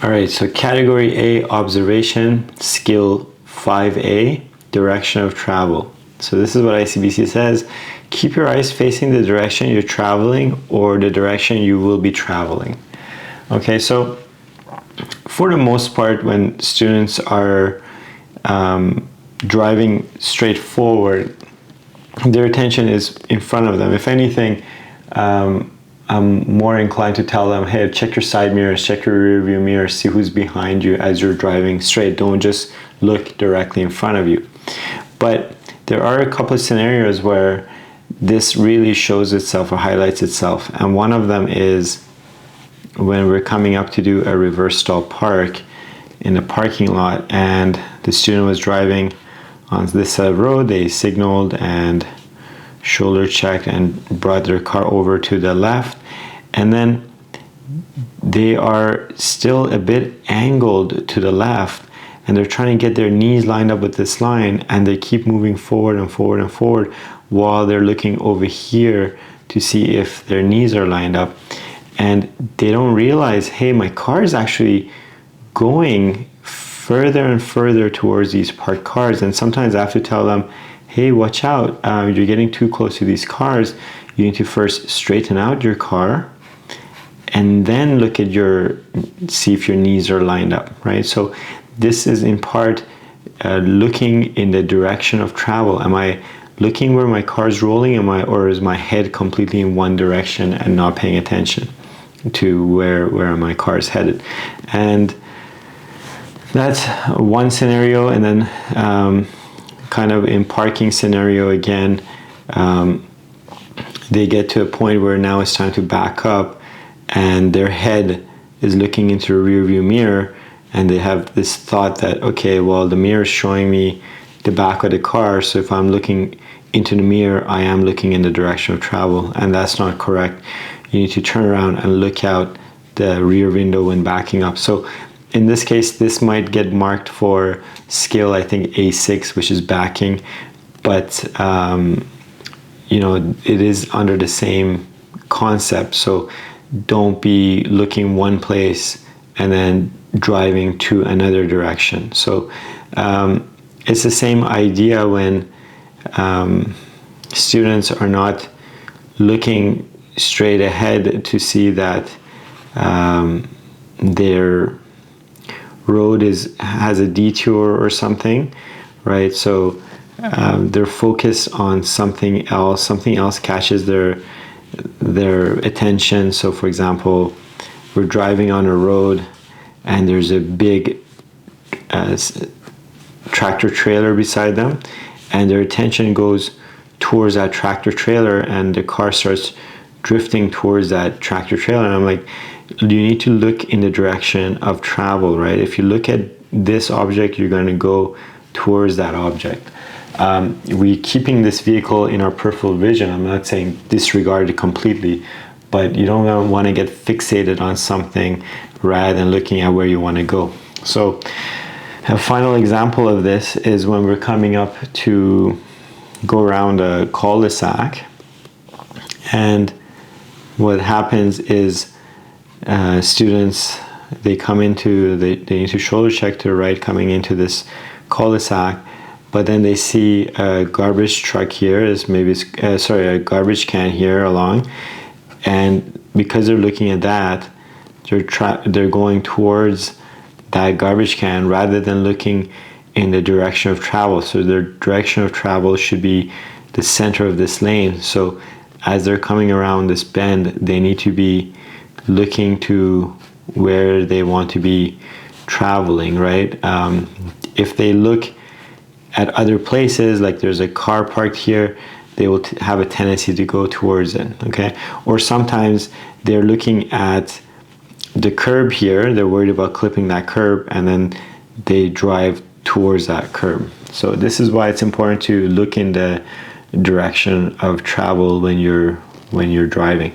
All right, so category A, observation, skill 5A, direction of travel. So this is what ICBC says. Keep your eyes facing the direction you're traveling or the direction you will be traveling. Okay, so for the most part, when students are driving straight forward, their attention is in front of them. If anything, I'm more inclined to tell them, hey, check your side mirrors, check your rear view mirrors, see who's behind you as you're driving straight. Don't just look directly in front of you. But there are a couple of scenarios where this really shows itself or highlights itself. And one of them is when we're coming up to do a reverse stall park in a parking lot, and the student was driving on this side of the road. They signaled and shoulder checked and brought their car over to the left, and then they are still a bit angled to the left, and they're trying to get their knees lined up with this line, and they keep moving forward and forward and forward while they're looking over here to see if their knees are lined up. And they don't realize, hey, my car is actually going further and further towards these parked cars. And sometimes I have to tell them, hey, watch out, you're getting too close to these cars. You need to first straighten out your car and then look at see if your knees are lined up, right? So this is in part looking in the direction of travel. Am I looking where my car is rolling, or is my head completely in one direction and not paying attention to where my car is headed? And that's one scenario. And then kind of in parking scenario again, they get to a point where now it's time to back up, and their head is looking into the rear view mirror, and they have this thought that, okay, well, the mirror is showing me the back of the car, so if I'm looking into the mirror, I am looking in the direction of travel, and that's not correct. You need to turn around and look out the rear window when backing up. So in this case, this might get marked for skill, I think A6, which is backing, but you know, it is under the same concept. So don't be looking one place and then driving to another direction. So it's the same idea when students are not looking straight ahead to see that their road has a detour or something, right? So they're focused on something else catches their attention. So for example, we're driving on a road and there's a big tractor trailer beside them, and their attention goes towards that tractor trailer, and the car starts drifting towards that tractor trailer. And I'm like, you need to look in the direction of travel, right? If you look at this object, you're going to go towards that object. We keeping this vehicle in our peripheral vision. I'm not saying disregard it completely, but you don't want to get fixated on something rather than looking at where you want to go. So a final example of this is when we're coming up to go around a cul-de-sac, and what happens is students, they need to shoulder check to the right coming into this cul-de-sac, but then they see a garbage truck here, a garbage can here along, and because they're looking at that, they're going towards that garbage can rather than looking in the direction of travel. So their direction of travel should be the center of this lane. So as they're coming around this bend, they need to be looking to where they want to be traveling, right? If they look at other places, like there's a car parked here, they will have a tendency to go towards it, okay? Or sometimes they're looking at the curb here, they're worried about clipping that curb, and then they drive towards that curb. So this is why it's important to look in the direction of travel when you're driving.